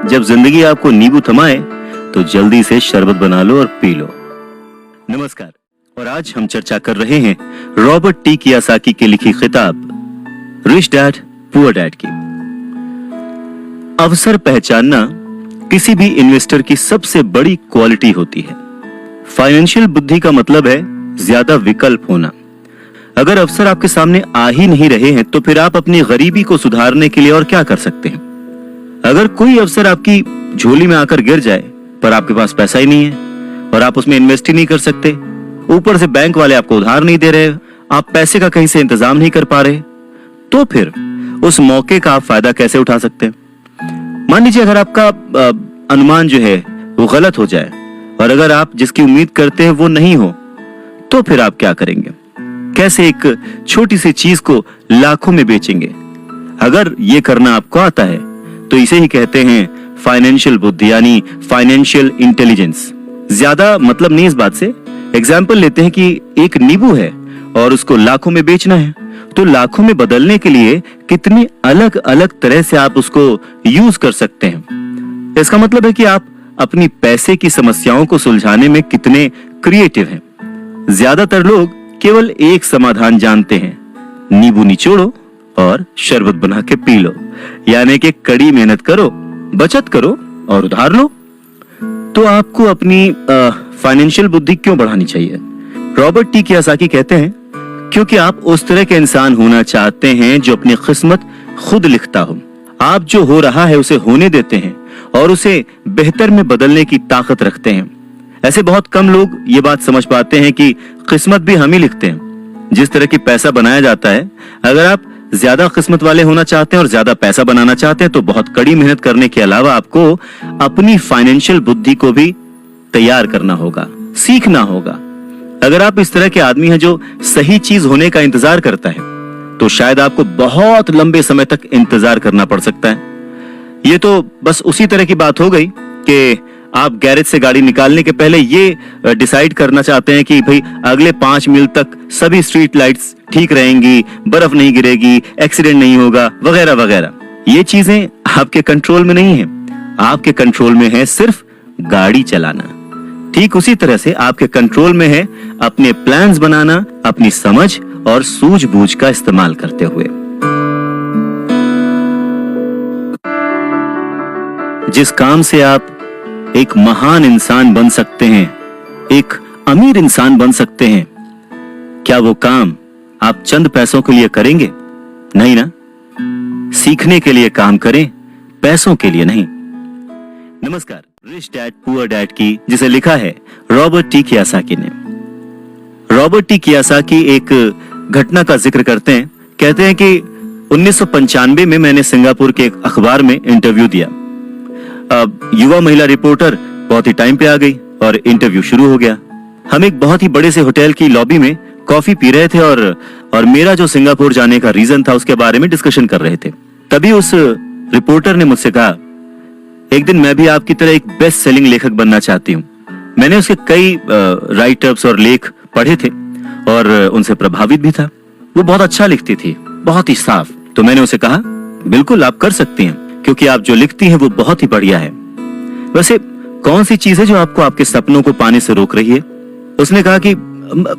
जब जिंदगी आपको नींबू थमाए तो जल्दी से शरबत बना लो और पी लो। नमस्कार, और आज हम चर्चा कर रहे हैं रॉबर्ट टी कियोसाकी की लिखी किताब रिच डैड पुअर डैड की। अवसर पहचानना किसी भी इन्वेस्टर की सबसे बड़ी क्वालिटी होती है। फाइनेंशियल बुद्धि का मतलब है ज्यादा विकल्प होना। अगर अवसर आपके सामने आ ही नहीं रहे हैं तो फिर आप अपनी गरीबी को सुधारने के लिए और क्या कर सकते हैं। अगर कोई अवसर आपकी झोली में आकर गिर जाए पर आपके पास पैसा ही नहीं है और आप उसमें इन्वेस्ट ही नहीं कर सकते, ऊपर से बैंक वाले आपको उधार नहीं दे रहे, आप पैसे का कहीं से इंतजाम नहीं कर पा रहे, तो फिर उस मौके का आप फायदा कैसे उठा सकते हैं। मान लीजिए अगर आपका अनुमान जो है वो गलत हो जाए और अगर आप जिसकी उम्मीद करते हैं वो नहीं हो, तो फिर आप क्या करेंगे। कैसे एक छोटी सी चीज को लाखों में बेचेंगे। अगर ये करना आपको आता है तो इसे ही कहते हैं फाइनेंशियल बुद्धि यानी फाइनेंशियल इंटेलिजेंस। ज्यादा मतलब नहीं इस बात से। एग्जाम्पल लेते हैं कि एक नींबू है और उसको लाखों में बेचना है, तो लाखों में बदलने के लिए कितनी अलग अलग तरह से आप उसको यूज कर सकते हैं। इसका मतलब है कि आप अपनी पैसे की समस्याओं को सुलझाने में कितने क्रिएटिव हैं। ज्यादातर लोग केवल एक समाधान जानते हैं, नींबू निचोड़ो और शरबत बना के पी लो, यानी कि कड़ी मेहनत करो, बचत करो और उधार लो। तो आपको अपनी फाइनेंशियल बुद्धि क्यों बढ़ानी चाहिए। रॉबर्ट टी कियोसाकी कहते हैं क्योंकि आप उस तरह के इंसान होना चाहते हैं जो अपनी किस्मत खुद लिखता हो। आप जो हो रहा है उसे होने देते हैं और उसे बेहतर में बदलने की ताकत रखते हैं। ऐसे बहुत कम लोग ये बात समझ पाते हैं कि किस्मत भी हम ही लिखते हैं। जिस तरह की पैसा बनाया जाता है, अगर आप ज्यादा किस्मत वाले होना चाहते हैं और ज्यादा पैसा बनाना चाहते हैं तो बहुत कड़ी मेहनत करने के अलावा आपको अपनी फाइनेंशियल बुद्धि को भी तैयार करना होगा, सीखना होगा। अगर आप इस तरह के आदमी हैं जो सही चीज होने का इंतजार करता है तो शायद आपको बहुत लंबे समय तक इंतजार करना पड़ सकता है। ये तो बस उसी तरह की बात हो गई कि आप गैरेज से गाड़ी निकालने के पहले ये डिसाइड करना चाहते हैं कि भाई अगले 5 मील तक सभी स्ट्रीट लाइट्स ठीक रहेंगी, बर्फ नहीं गिरेगी, एक्सीडेंट नहीं होगा, वगैरह वगैरह। ये चीजें आपके कंट्रोल में नहीं है। आपके कंट्रोल में है सिर्फ गाड़ी चलाना। ठीक उसी तरह से आपके कंट्रोल में है अपने प्लान्स बनाना, अपनी समझ और सूझबूझ का इस्तेमाल करते हुए। जिस काम से आप एक महान इंसान बन सकते हैं, एक अमीर इंसान बन सकते हैं, क्या वो काम आप चंद पैसों के लिए करेंगे? नहीं ना। सीखने के लिए काम करें, पैसों के लिए नहीं। नमस्कार, रिच डैड पुअर डैड की जिसे लिखा है रॉबर्ट टी कियोसाकी ने। रॉबर्ट टी कियोसाकी एक घटना का जिक्र करते हैं। कहते हैं कि 1995 में मैंने सिंगापुर के एक अखबार में इंटरव्यू दिया। युवा महिला रिपोर्टर बहुत ही टाइम पे आ गई और इंटरव्यू शुरू हो गया। हम एक बहुत ही बड़े से होटल की लॉबी में कॉफी पी रहे थे और मेरा जो सिंगापुर जाने का रीजन था उसके बारे में डिस्कशन कर रहे थे। तभी उस रिपोर्टर ने मुझसे कहा, एक दिन मैं भी आपकी तरह एक बेस्ट सेलिंग लेखक बनना चाहती हूँ। मैंने उसके कई राइटअप्स और लेख पढ़े थे और उनसे प्रभावित भी था। वो बहुत अच्छा लिखती थी, बहुत ही साफ। तो मैंने उसे कहा, बिल्कुल आप कर सकती हैं, क्योंकि आप जो लिखती हैं वो बहुत ही बढ़िया है। वैसे कौन सी चीज है जो आपको आपके सपनों को पाने से रोक रही है? उसने कहा कि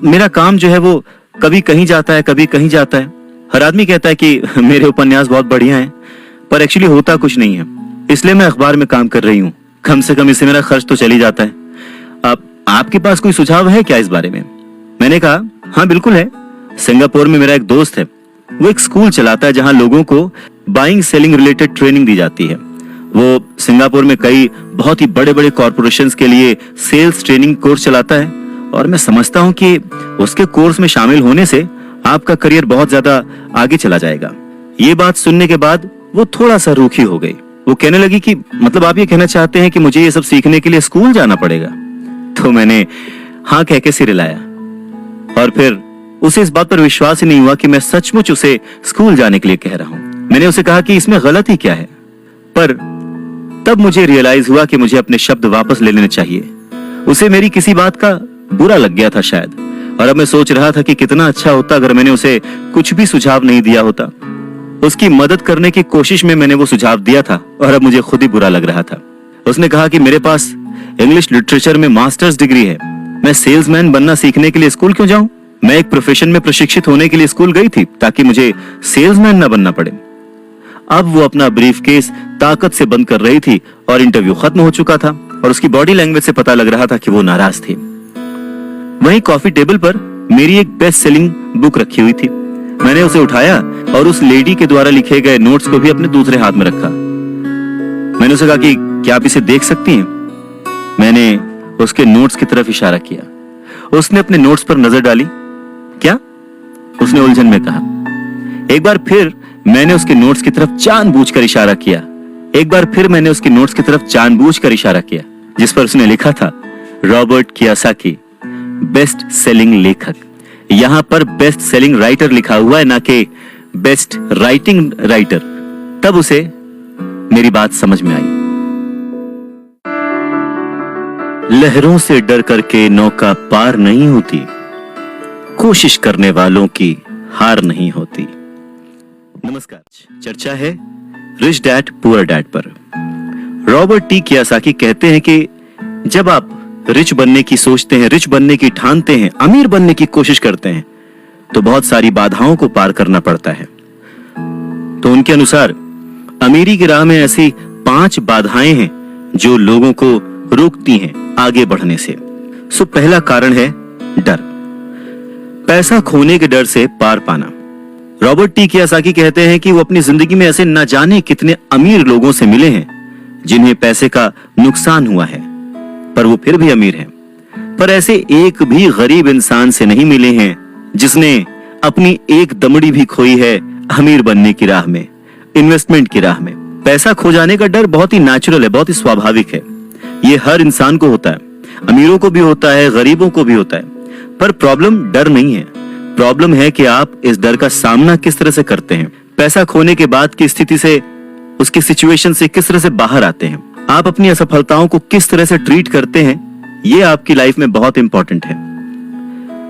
मेरा काम जो है वो कभी कहीं जाता है, कभी कहीं जाता है। हर आदमी कहता है कि मेरे उपन्यास बहुत बढ़िया हैं, पर एक्चुअली होता कुछ नहीं है। इसलिए मैं अखबार में काम कर रही हूँ, कम से कम इससे मेरा खर्च तो चल ही जाता है। आपके पास कोई सुझाव है क्या इस बारे में? मैंने कहा, हाँ बिल्कुल है। सिंगापुर में मेरा एक दोस्त है, वो एक स्कूल चलाता है जहाँ लोगों को बाइंग सेलिंग रिलेटेड ट्रेनिंग दी जाती है। वो सिंगापुर में कई बहुत ही बड़े बड़े कॉर्पोरेशंस के लिए सेल्स ट्रेनिंग कोर्स चलाता है और मैं समझता हूँ कि उसके कोर्स में शामिल होने से आपका करियर बहुत ज्यादा आगे चला जाएगा। ये बात सुनने के बाद वो थोड़ा सा रूखी हो गई। वो कहने लगी कि मतलब आप ये कहना चाहते हैं कि मुझे ये सब सीखने के लिए स्कूल जाना पड़ेगा? तो मैंने हाँ कह के सिर हिलाया और फिर उसे इस बात पर विश्वास ही नहीं हुआ कि मैं सचमुच उसे स्कूल जाने के लिए कह रहा हूँ। मैंने उसे कहा कि इसमें गलत ही क्या है, पर तब मुझे रियलाइज हुआ कि मुझे अपने शब्द वापस ले लेने चाहिए। उसे मेरी किसी बात का बुरा लग गया था शायद, और अब मैं सोच रहा था कि कितना अच्छा होता अगर मैंने उसे कुछ भी सुझाव नहीं दिया होता। उसकी मदद करने की कोशिश में मैंने वो सुझाव दिया था और अब मुझे खुद ही बुरा लग रहा था। उसने कहा कि मेरे पास इंग्लिश लिटरेचर में मास्टर्स डिग्री है, मैं सेल्समैन बनना सीखने के लिए स्कूल क्यों जाऊं? मैं एक प्रोफेशन में प्रशिक्षित होने के लिए स्कूल गई थी ताकि मुझे सेल्समैन ना बनना पड़े। अब वो अपना ब्रीफकेस ताकत से बंद कर रही थी और इंटरव्यू खत्म हो चुका था और उसकी बॉडी लैंग्वेज से पता लग रहा था कि वो नाराज थी। वहीं कॉफी टेबल पर मेरी एक बेस्ट सेलिंग बुक रखी हुई थी। मैंने उसे उठाया और उस लेडी के द्वारा लिखे गए नोट्स को भी अपने दूसरे हाथ में रखा। मैंने उसे कहा कि क्या आप इसे देख सकती हैं? मैंने उसके नोट्स की तरफ इशारा किया। उसने अपने नोट्स पर नजर डाली। क्या? उसने उलझन में कहा। एक बार फिर मैंने उसके नोट्स की तरफ जानबूझकर इशारा किया। एक बार फिर मैंने उसके नोट्स की तरफ जानबूझकर इशारा किया, जिस पर उसने लिखा था रॉबर्ट कियोसाकी, बेस्ट सेलिंग लेखक। यहां पर बेस्ट सेलिंग राइटर लिखा हुआ है, ना कि बेस्ट राइटिंग राइटर। तब उसे मेरी बात समझ में आई। लहरों से डर करके नौका पार नहीं होती, कोशिश करने वालों की हार नहीं होती। नमस्कार, चर्चा है रिच डैड पुअर डैड पर। रॉबर्ट टी कियोसाकी कहते हैं कि जब आप रिच बनने की सोचते हैं, रिच बनने की ठानते हैं, अमीर बनने की कोशिश करते हैं, तो बहुत सारी बाधाओं को पार करना पड़ता है। तो उनके अनुसार अमीरी की राह में ऐसी 5 बाधाएं हैं जो लोगों को रोकती हैं आगे बढ़ने से। सो पहला कारण है डर, पैसा खोने के डर से पार पाना। रॉबर्ट टी कियोसाकी कहते हैं कि वो अपनी जिंदगी में ऐसे न जाने कितने अमीर लोगों से मिले हैं जिन्हें पैसे का नुकसान हुआ है, पर वो फिर भी अमीर हैं। पर ऐसे एक भी गरीब इंसान से नहीं मिले हैं जिसने अपनी एक दमड़ी भी खोई है अमीर बनने की राह में, इन्वेस्टमेंट की राह में। पैसा खो जाने का डर बहुत ही नेचुरल है, बहुत ही स्वाभाविक है। ये हर इंसान को होता है, अमीरों को भी होता है, गरीबों को भी होता है। पर प्रॉब्लम डर नहीं है, प्रॉब्लम है कि आप इस डर का सामना किस तरह से करते हैं। पैसा खोने के बाद की स्थिति से, उसकी सिचुएशन से किस तरह से बाहर आते हैं। आप अपनी असफलताओं को किस तरह से ट्रीट करते हैं, ये आपकी लाइफ में बहुत इंपॉर्टेंट है।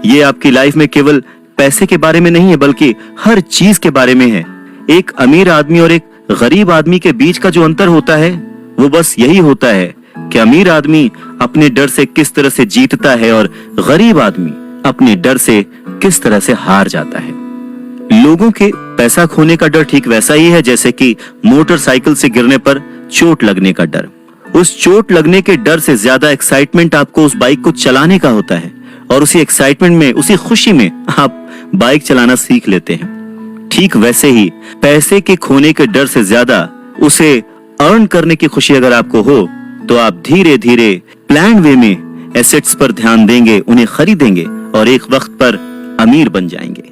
ये आपकी लाइफ में केवल पैसे के बारे में नहीं है, बल्कि हर चीज के बारे में है। एक अमीर आदमी और एक गरीब आदमी के बीच का जो अंतर होता है वो बस यही होता है कि अमीर आदमी अपने डर से किस तरह से जीतता है और गरीब आदमी अपने डर से किस तरह से हार जाता है। लोगों के पैसा खोने का डर ठीक वैसा ही है जैसे कि मोटरसाइकिल से गिरने पर चोट लगने का डर। उस चोट लगने के डर से ज्यादा एक्साइटमेंट आपको उस बाइक को चलाने का होता है और उसी एक्साइटमेंट में, उसी खुशी में आप बाइक चलाना सीख लेते हैं। ठीक वैसे ही पैसे के खोने के डर से ज्यादा उसे अर्न करने की खुशी अगर आपको हो तो आप धीरे धीरे प्लान वे में एसेट्स पर ध्यान देंगे, उन्हें खरीदेंगे और एक वक्त पर अमीर बन जाएंगे।